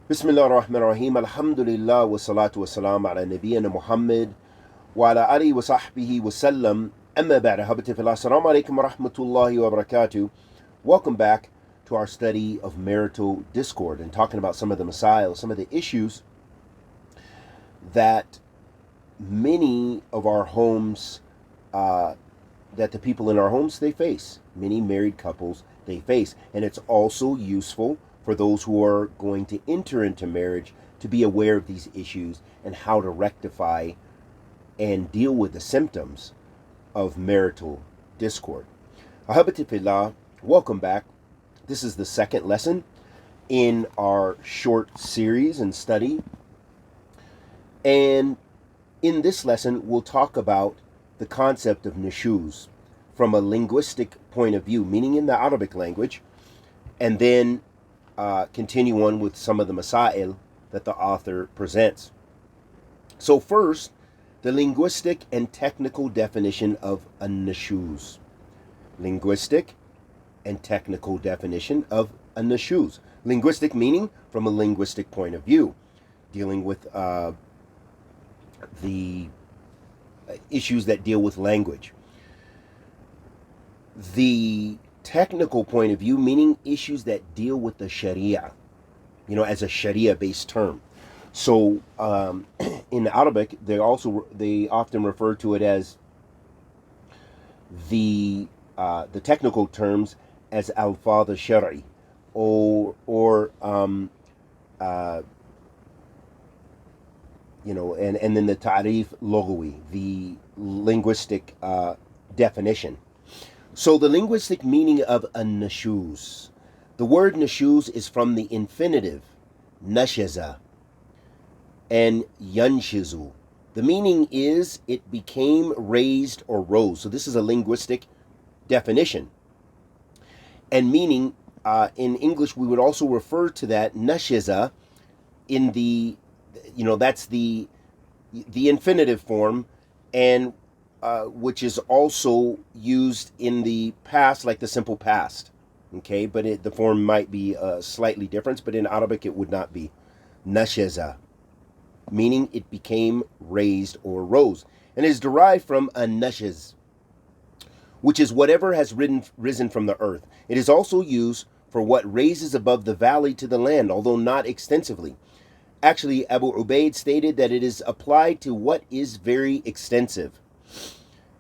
Bismillah ar-Rahman ar-Rahim. Alhamdulillah wa salatu wa salam ala nabiyyina Muhammad wa ala alihi wa sahbihi wa sallam. Amma ba'da, habati fillah. Assalamu alaikum wa rahmatullahi wa barakatuh. Welcome back to our study of marital discord and talking about some of the masail, some of the issues that many of our homes, that the people in our homes, they face. Many married couples, they face. And it's also useful for those who are going to enter into marriage to be aware of these issues and how to rectify and deal with the symptoms of marital discord. Ahabati fillah, welcome back. This is the second lesson in our short series and study. And in this lesson, we'll talk about the concept of nushuz from a linguistic point of view, meaning in the Arabic language, and then continue on with some of the masail that the author presents. So first, the linguistic and technical definition of a nushuz. Linguistic and technical definition of a nushuz. Linguistic meaning from a linguistic point of view, dealing with the issues that deal with language. The technical point of view, meaning issues that deal with the Sharia, as a Sharia-based term. So in Arabic, they often refer to it as the technical terms as al-fadh shari, and then the ta'rif lughawi, the linguistic definition. So the linguistic meaning of a nushuz. The word nushuz is from the infinitive nashaza and yanshizu. The meaning is it became raised or rose. So this is a linguistic definition. And meaning, in English, we would also refer to that nashaza in the, that's the infinitive form, and which is also used in the past, like the simple past. Okay, but the form might be slightly different, but in Arabic it would not be. Nashaza, meaning it became raised or rose, and is derived from a nashaz, which is whatever has risen from the earth. It is also used for what raises above the valley to the land, although not extensively. Actually, Abu Ubaid stated that it is applied to what is very extensive.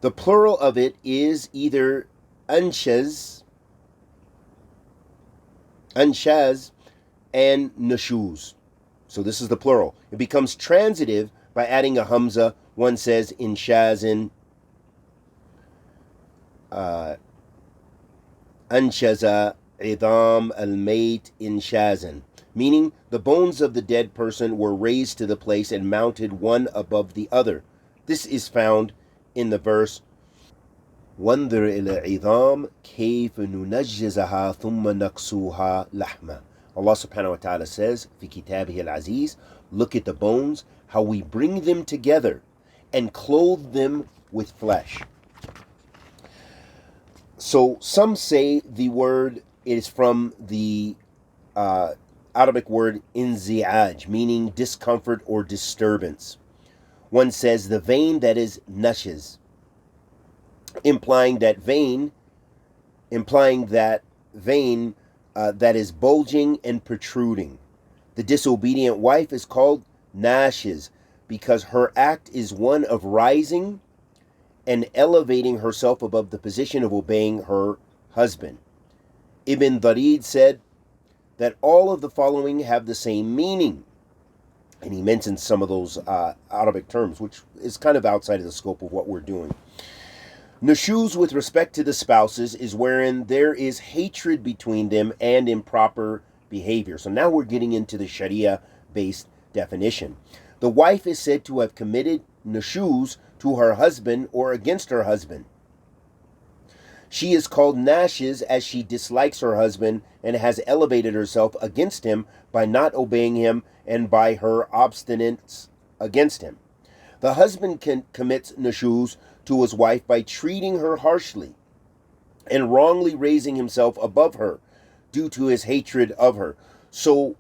The plural of it is either anshaz, and nushuz. So this is the plural. It becomes transitive by adding a hamza. One says inshazin, anshaza idam al-mayt inshazin, meaning the bones of the dead person were raised to the place and mounted one above the other. This is found in the verse وَانْظُرْ إِلَى الْعِظَامِ كَيْفَ نُنَجِّزَهَا ثُمَّ نَكْسُوهَا لَحْمًا. Allah subhanahu wa ta'ala says, في كتابه العزيز, look at the bones, how we bring them together and clothe them with flesh. So some say the word is from the Arabic word inzi'aj, meaning discomfort or disturbance. One says the vein that is nashiz, implying that vein that is bulging and protruding. The disobedient wife is called nashiz because her act is one of rising and elevating herself above the position of obeying her husband. Ibn Darid said that all of the following have the same meaning. And he mentions some of those Arabic terms, which is kind of outside of the scope of what we're doing. Nushuz with respect to the spouses is wherein there is hatred between them and improper behavior. So now we're getting into the Sharia-based definition. The wife is said to have committed nushuz to her husband or against her husband. She is called nashiz as she dislikes her husband and has elevated herself against him by not obeying him and by her obstinance against him. The husband commits nushuz to his wife by treating her harshly and wrongly raising himself above her due to his hatred of her. So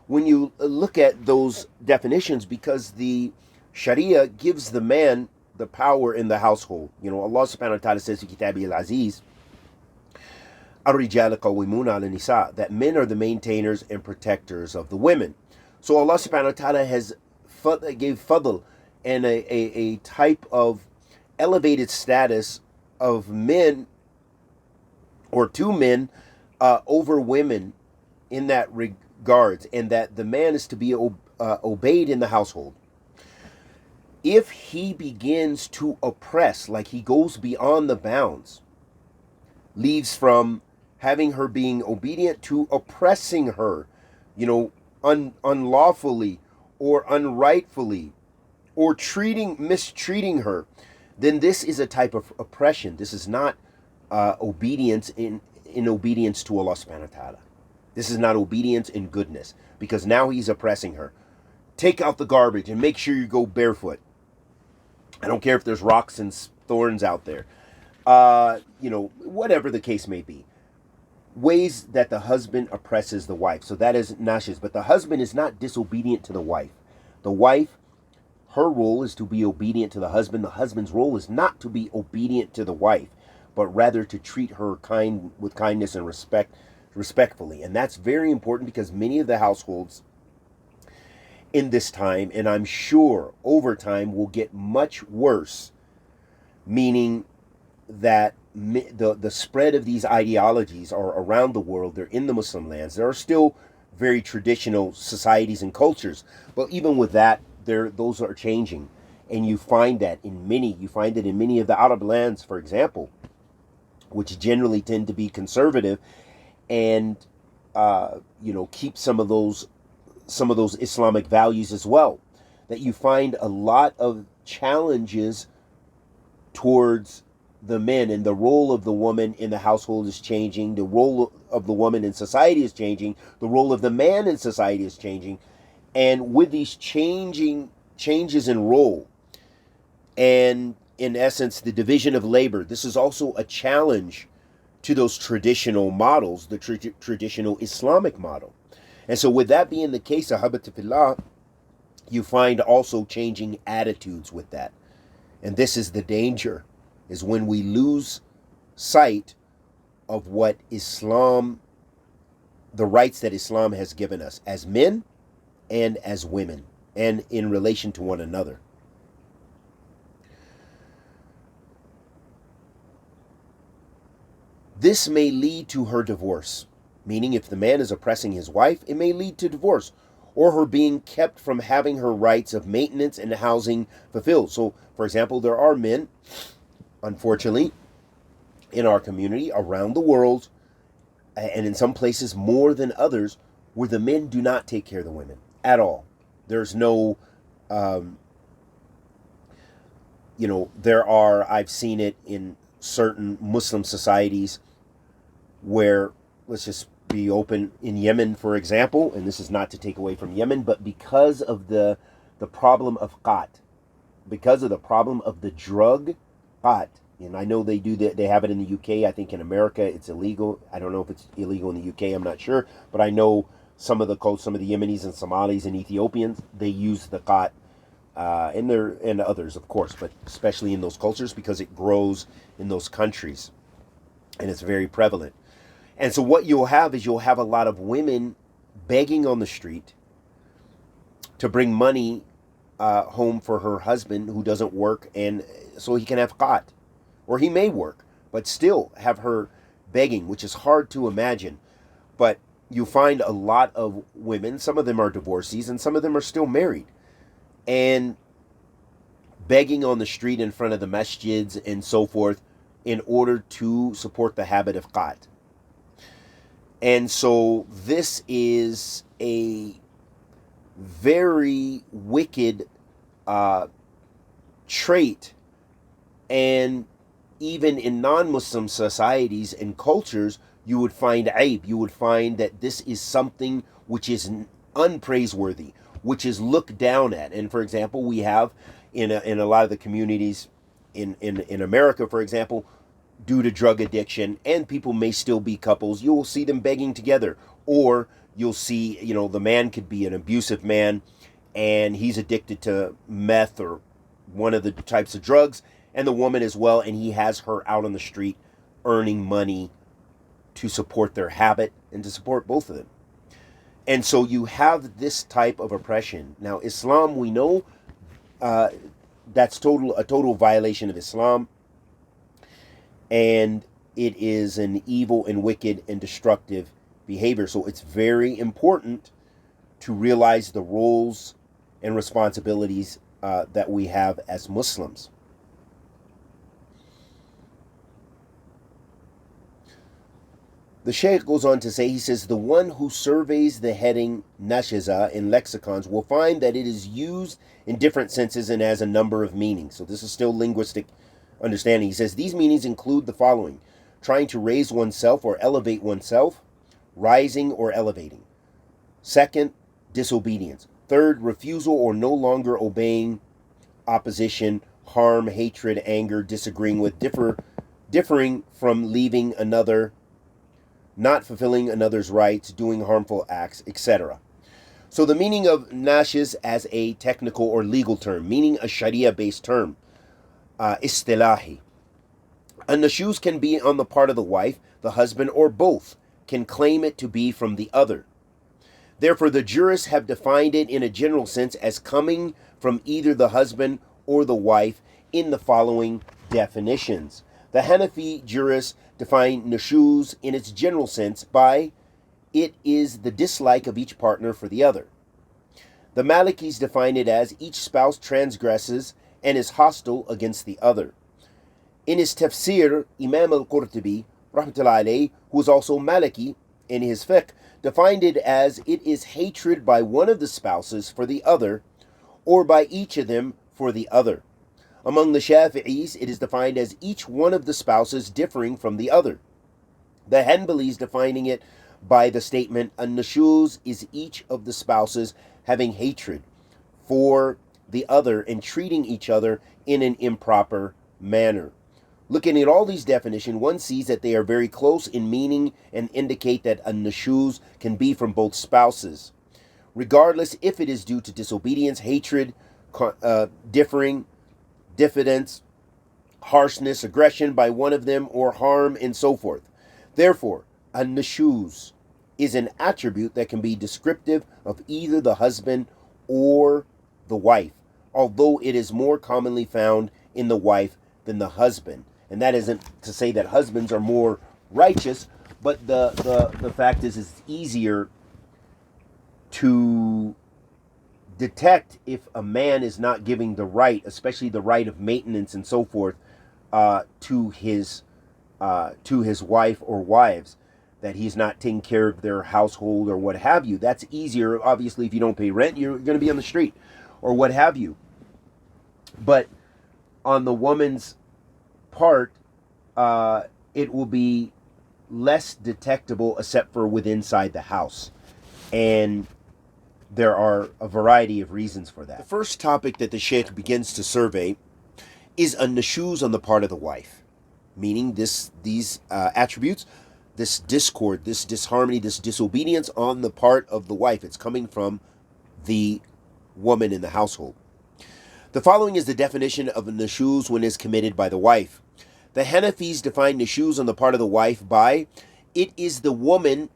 when you look at those definitions, because the Sharia gives the man the power in the household. You know, Allah subhanahu wa ta'ala says in Kitabi al-Aziz, Ar-Rijal Qawwimuna 'ala Nisa, that men are the maintainers and protectors of the women. So Allah subhanahu wa ta'ala has gave fadl and a type of elevated status of men, or to men, over women in that regards, and that the man is to be obeyed in the household. If he begins to oppress, like he goes beyond the bounds, leaves from having her being obedient to oppressing her, you know, unlawfully or unrightfully, or mistreating her, then this is a type of oppression. This is not obedience in obedience to Allah subhanahu wa ta'ala. This is not obedience in goodness, because now he's oppressing her. Take out the garbage and make sure you go barefoot. I don't care if there's rocks and thorns out there. You know, whatever the case may be. Ways that the husband oppresses the wife. So that is nashiz. But the husband is not disobedient to the wife. The wife, her role is to be obedient to the husband. The husband's role is not to be obedient to the wife, but rather to treat her with kindness and respectfully. And that's very important, because many of the households in this time, and I'm sure over time, will get much worse, meaning that the spread of these ideologies are around the world. They're in the Muslim lands. There are still very traditional societies and cultures, but even with that, those are changing, and you find it in many of the Arab lands, for example, which generally tend to be conservative, and you know, keep some of those Islamic values as well. That you find a lot of challenges towards the men, and the role of the woman in the household is changing. The role of the woman in society is changing. The role of the man in society is changing. And with these changes in role, and in essence, the division of labor, this is also a challenge to those traditional models, the traditional Islamic model. And so with that being the case, ahabati fillah, you find also changing attitudes with that. And this is the danger, is when we lose sight of what Islam, the rights that Islam has given us as men and as women, and in relation to one another. This may lead to her divorce, meaning if the man is oppressing his wife, it may lead to divorce, or her being kept from having her rights of maintenance and housing fulfilled. So, for example, there are men, unfortunately, in our community, around the world, and in some places more than others, where the men do not take care of the women at all. There's no, I've seen it in certain Muslim societies where, let's just be open, in Yemen, for example, and this is not to take away from Yemen, but because of the problem of qat, because of the problem of the drug qat, and I know they do that, they have it in the UK. I think in America it's illegal. I don't know if it's illegal in the UK, I'm not sure, but I know some of the Yemenis and Somalis and Ethiopians, they use the qat, and others, of course, but especially in those cultures, because it grows in those countries and it's very prevalent. And so what you'll have a lot of women begging on the street to bring money home for her husband who doesn't work, and so he can have qat, or he may work, but still have her begging, which is hard to imagine. But you find a lot of women, some of them are divorcees and some of them are still married, and begging on the street in front of the masjids and so forth in order to support the habit of qat. And so this is a very wicked trait, and even in non-Muslim societies and cultures, you would find aib, you would find that this is something which is unpraiseworthy, which is looked down at. And for example, we have in a lot of the communities in America, for example, due to drug addiction, and people may still be couples, you will see them begging together, or you'll see, the man could be an abusive man and he's addicted to meth or one of the types of drugs, and the woman as well, and he has her out on the street earning money to support their habit and to support both of them. And so you have this type of oppression. Now, Islam, we know that's a total violation of Islam, and it is an evil and wicked and destructive behavior. So it's very important to realize the roles and responsibilities that we have as Muslims. The Shaykh goes on to say, he says, the one who surveys the heading nashiza in lexicons will find that it is used in different senses and has a number of meanings. So this is still linguistic understanding. He says, these meanings include the following: trying to raise oneself or elevate oneself, rising or elevating. Second, disobedience. Third, refusal or no longer obeying, opposition, harm, hatred, anger, disagreeing with, differing from, leaving another, not fulfilling another's rights, doing harmful acts, etc. So the meaning of nashiz as a technical or legal term, meaning a Sharia-based term, istilahi. A nashuz can be on the part of the wife, the husband, or both can claim it to be from the other. Therefore, the jurists have defined it in a general sense as coming from either the husband or the wife in the following definitions. The Hanafi jurists define nushuz in its general sense by it is the dislike of each partner for the other. The Malikis define it as each spouse transgresses and is hostile against the other. In his tafsir, Imam al-Qurtubi, rahmatullahi alayhi, who is also Maliki in his fiqh, defined it as it is hatred by one of the spouses for the other, or by each of them for the other. Among the Shafi'is, it is defined as each one of the spouses differing from the other. The Hanbalis defining it by the statement, an-nushuz is each of the spouses having hatred for the other and treating each other in an improper manner. Looking at all these definitions, one sees that they are very close in meaning and indicate that an-nushuz can be from both spouses, regardless if it is due to disobedience, hatred, differing, diffidence, harshness, aggression by one of them, or harm, and so forth. Therefore, an-nushuz is an attribute that can be descriptive of either the husband or the wife, although it is more commonly found in the wife than the husband. And that isn't to say that husbands are more righteous, but the fact is it's easier to detect if a man is not giving the right, especially the right of maintenance and so forth, to his wife or wives, that he's not taking care of their household or what have you. That's easier. Obviously, if you don't pay rent, you're going to be on the street or what have you. But on the woman's part, it will be less detectable except for inside the house. And there are a variety of reasons for that. The first topic that the Sheikh begins to survey is a nushuz on the part of the wife, meaning these attributes, this discord, this disharmony, this disobedience on the part of the wife. It's coming from the woman in the household. The following is the definition of a nushuz when it is committed by the wife. The Hanafis define nushuz on the part of the wife by it is the woman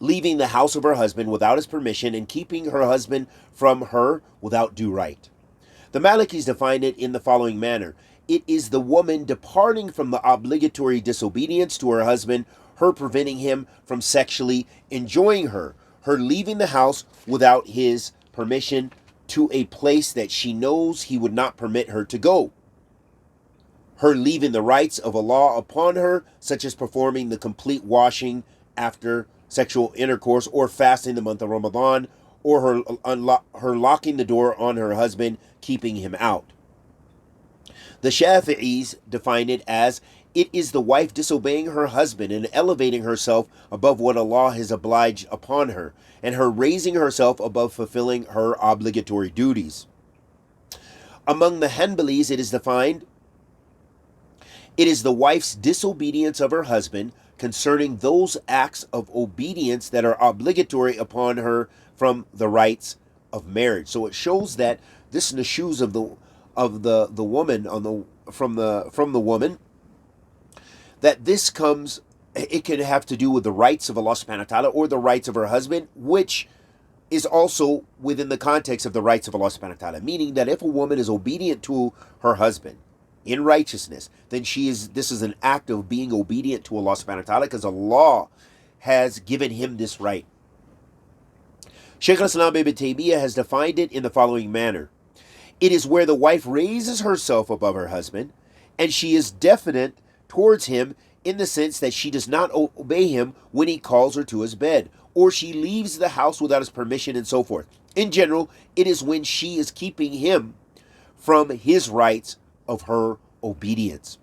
leaving the house of her husband without his permission and keeping her husband from her without due right. The Malikis define it in the following manner. It is the woman departing from the obligatory disobedience to her husband, her preventing him from sexually enjoying her leaving the house without his permission to a place that she knows he would not permit her to go, her leaving the rights of Allah upon her, such as performing the complete washing after sexual intercourse, or fasting the month of Ramadan, or her locking the door on her husband, keeping him out. The Shafi'is define it as it is the wife disobeying her husband and elevating herself above what Allah has obliged upon her, and her raising herself above fulfilling her obligatory duties. Among the Hanbalis, it is defined, it is the wife's disobedience of her husband, concerning those acts of obedience that are obligatory upon her from the rights of marriage. So it shows that this in the shoes of the woman on the from the woman, that this comes, it can have to do with the rights of Allah subhanahu wa ta'ala or the rights of her husband, which is also within the context of the rights of Allah subhanahu wa ta'ala. Meaning that if a woman is obedient to her husband in righteousness, then this is an act of being obedient to Allah subhanahu wa ta'ala, because Allah has given him this right. Shaykh al-Islam ibn Taymiyyah has defined it in the following manner. It is where the wife raises herself above her husband, and she is definite towards him in the sense that she does not obey him when he calls her to his bed, or she leaves the house without his permission, and so forth. In general, it is when she is keeping him from his rights of her obedience.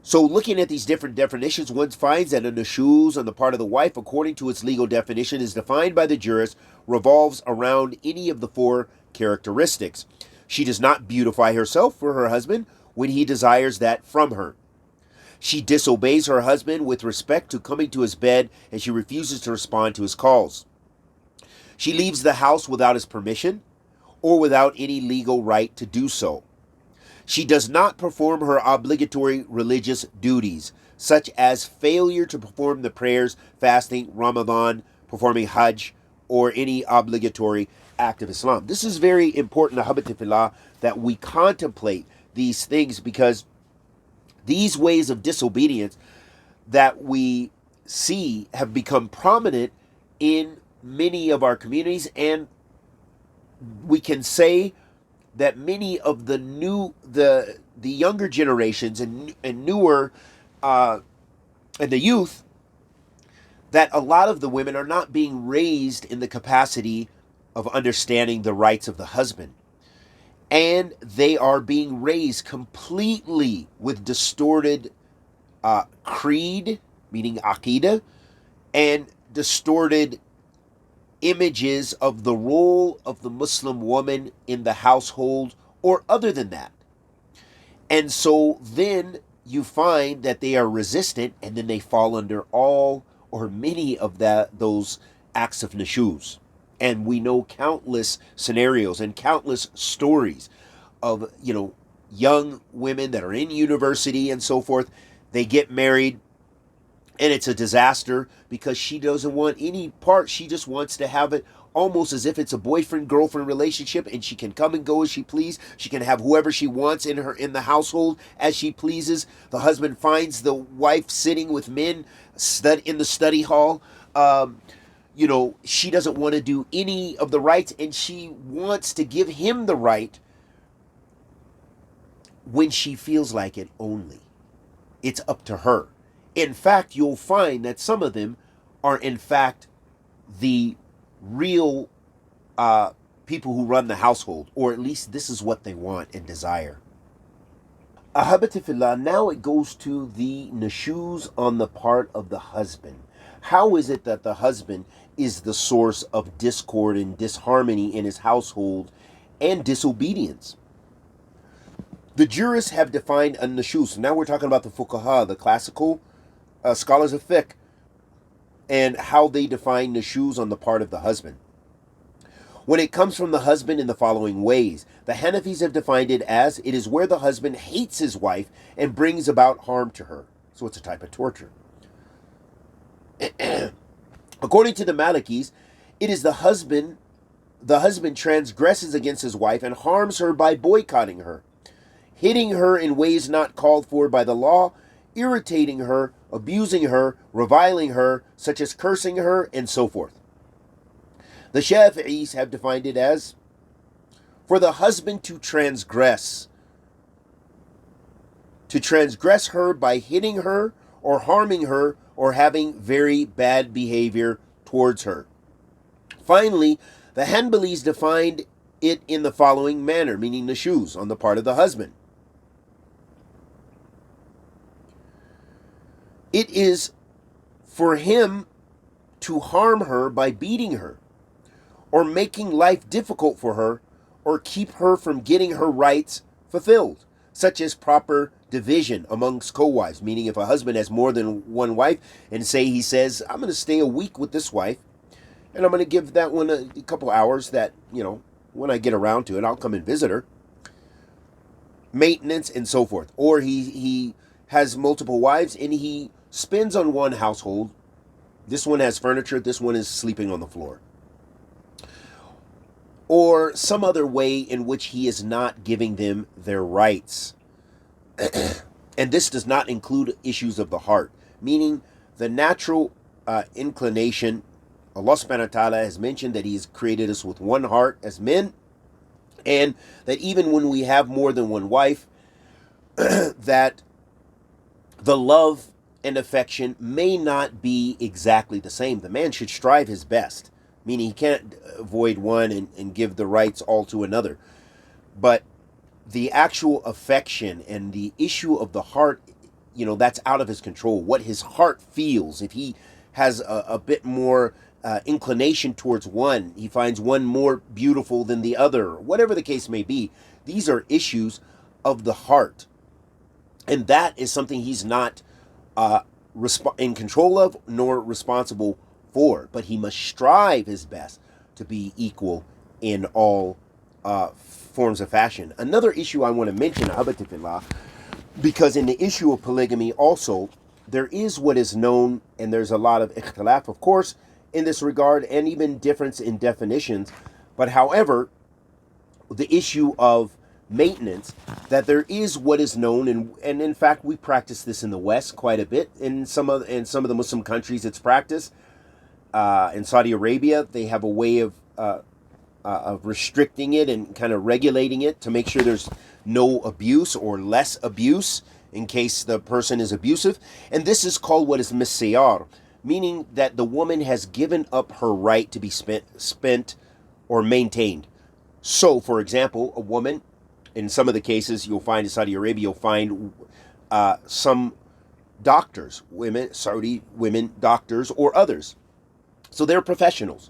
So looking at these different definitions, one finds that a nushuz on the part of the wife, according to its legal definition, is defined by the jurist, revolves around any of the four characteristics. She does not beautify herself for her husband when he desires that from her. She disobeys her husband with respect to coming to his bed, and she refuses to respond to his calls. She leaves the house without his permission or without any legal right to do so. She does not perform her obligatory religious duties, such as failure to perform the prayers, fasting, Ramadan, performing Hajj, or any obligatory act of Islam. This is very important, Ahabati Fillah, that we contemplate these things, because these ways of disobedience that we see have become prominent in many of our communities, and we can say that many of the younger generations and newer and the youth, that a lot of the women are not being raised in the capacity of understanding the rights of the husband. And they are being raised completely with distorted creed, meaning aqidah, and distorted images of the role of the Muslim woman in the household or other than that. And so then you find that they are resistant, and then they fall under all or many of those acts of nushuz. And we know countless scenarios and countless stories of, young women that are in university and so forth. They get married, and it's a disaster because she doesn't want any part. She just wants to have it almost as if it's a boyfriend-girlfriend relationship, and she can come and go as she please. She can have whoever she wants in the household as she pleases. The husband finds the wife sitting with men in the study hall. She doesn't want to do any of the rights, and she wants to give him the right when she feels like it only. It's up to her. In fact, you'll find that some of them are, in fact, the real people who run the household, or at least this is what they want and desire. Ahabati Fillah, now it goes to the nushuz on the part of the husband. How is it that the husband is the source of discord and disharmony in his household and disobedience? The jurists have defined a nushuz. So now we're talking about the fuqaha, the classical scholars of fiqh, and how they define nushuz on the part of the husband. When it comes from the husband in the following ways, the Hanafis have defined it as it is where the husband hates his wife and brings about harm to her. So it's a type of torture. According to the Malikis, it is the husband transgresses against his wife and harms her by boycotting her, hitting her in ways not called for by the law, irritating her, abusing her, reviling her, such as cursing her, and so forth. The Shafi'is have defined it as for the husband to transgress her by hitting her or harming her or having very bad behavior towards her. Finally, the Hanbalis defined it in the following manner, meaning nushuz on the part of the husband. It is for him to harm her by beating her, or making life difficult for her, or keep her from getting her rights fulfilled, such as proper division amongst co-wives, meaning if a husband has more than one wife, and say he says, I'm going to stay a week with this wife, and I'm going to give that one a couple hours that, when I get around to it, I'll come and visit her. Maintenance and so forth. Or he has multiple wives and he spends on one household. This one has furniture, this one is sleeping on the floor. Or some other way in which he is not giving them their rights. And this does not include issues of the heart, meaning the natural inclination. Allah subhanahu wa ta'ala has mentioned that He has created us with one heart as men, and that even when we have more than one wife, that the love and affection may not be exactly the same. The man should strive his best, meaning he can't avoid one and give the rights all to another. But the actual affection and the issue of the heart, that's out of his control. What his heart feels, if he has a bit more inclination towards one, he finds one more beautiful than the other, whatever the case may be, these are issues of the heart. And that is something he's not in control of nor responsible for. But he must strive his best to be equal in all forms of fashion. Another issue I want to mention, Abatifillah, because in the issue of polygamy also, there is what is known, and there's a lot of ikhtilaf, of course, in this regard, and even difference in definitions. But however, the issue of maintenance, that there is what is known, and in fact we practice this in the West quite a bit. In some of the Muslim countries it's practiced. In Saudi Arabia they have a way of restricting it and kind of regulating it to make sure there's no abuse or less abuse in case the person is abusive. And this is called what is misyar, meaning that the woman has given up her right to be spent or maintained. So, for example, a woman, in some of the cases you'll find in Saudi Arabia, you'll find some doctors, Saudi women doctors or others. So they're professionals.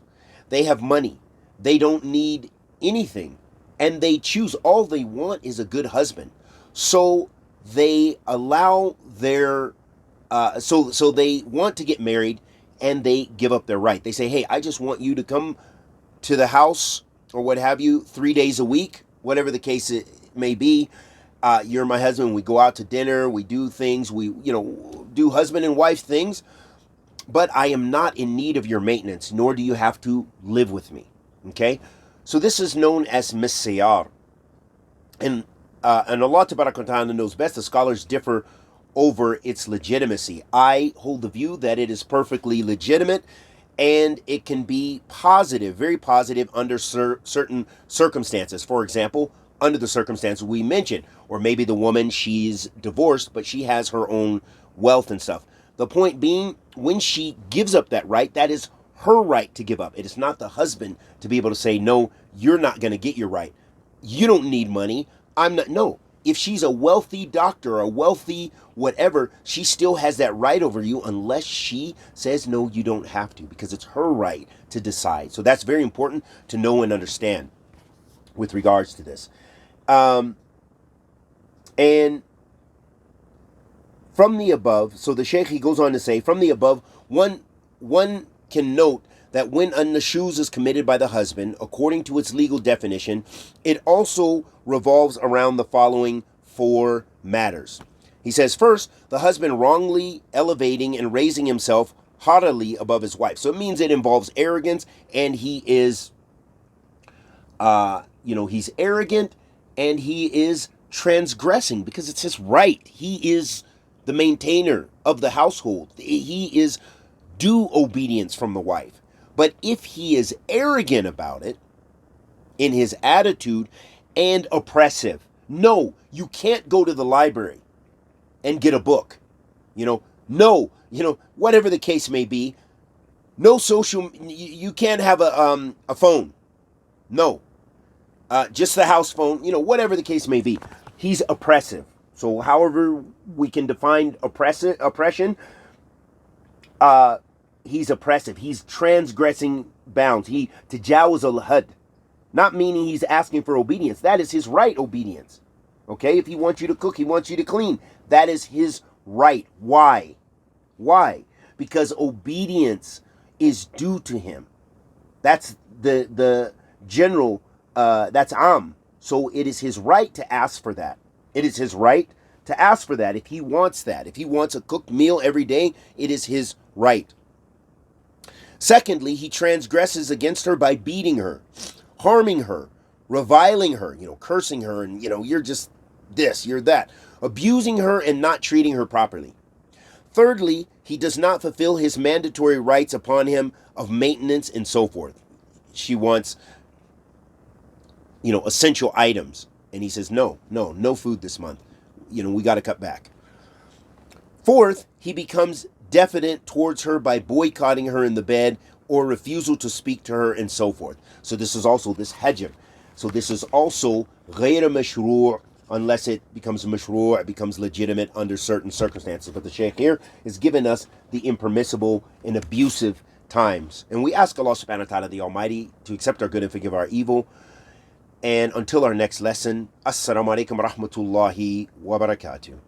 They have money. They don't need anything. And they choose, all they want is a good husband. So they allow their, so they want to get married and they give up their right. They say, hey, I just want you to come to the house or what have you 3 days a week, whatever the case it may be. You're my husband. We go out to dinner. We do things. We, do husband and wife things. But I am not in need of your maintenance, nor do you have to live with me. Okay? So this is known as misyar. And Allah Tabaraka wa Ta'ala knows best. The scholars differ over its legitimacy. I hold the view that it is perfectly legitimate, and it can be positive, very positive under certain circumstances. For example, under the circumstances we mentioned, or maybe the woman, she's divorced, but she has her own wealth and stuff. The point being, when she gives up that right, that is her right to give up. It is not the husband to be able to say, no, you're not going to get your right. You don't need money. I'm not. No. If she's a wealthy doctor, a wealthy whatever, she still has that right over you unless she says, no, you don't have to, because it's her right to decide. So that's very important to know and understand with regards to this. And from the above, so the Shaykh, he goes on to say, from the above, one can note that when a nushuz is committed by the husband, according to its legal definition, it also revolves around the following four matters. He says, first, the husband wrongly elevating and raising himself haughtily above his wife. So it means it involves arrogance, and he is, he's arrogant, and he is transgressing because it's his right. He is the maintainer of the household. He is due obedience from the wife. But if he is arrogant about it in his attitude and oppressive, no, you can't go to the library and get a book. Whatever the case may be, no social, you can't have a phone. No. Just the house phone, whatever the case may be. He's oppressive. So however we can define oppression, he's oppressive. He's transgressing bounds. He tajawuz al-had. Not meaning he's asking for obedience. That is his right, obedience. Okay? If he wants you to cook, he wants you to clean. That is his right. Why? Why? Because obedience is due to him. That's the general, that's So it is his right to ask for that. It is his right to ask for that if he wants that. If he wants a cooked meal every day, it is his right. Secondly, he transgresses against her by beating her, harming her, reviling her, cursing her, and, you're just this, you're that, abusing her and not treating her properly. Thirdly, he does not fulfill his mandatory rights upon him of maintenance and so forth. She wants, essential items. And he says, no food this month. We got to cut back. Fourth, he becomes diffident towards her by boycotting her in the bed or refusal to speak to her and so forth. So this is also this hajr. So this is also غير مشروع, unless it becomes mashru', it becomes legitimate under certain circumstances. But the Shaykh here is giving us the impermissible and abusive times. And we ask Allah subhanahu wa ta'ala, the Almighty, to accept our good and forgive our evil. And until our next lesson, Assalamu alaikum wa rahmatullahi wa barakatuh.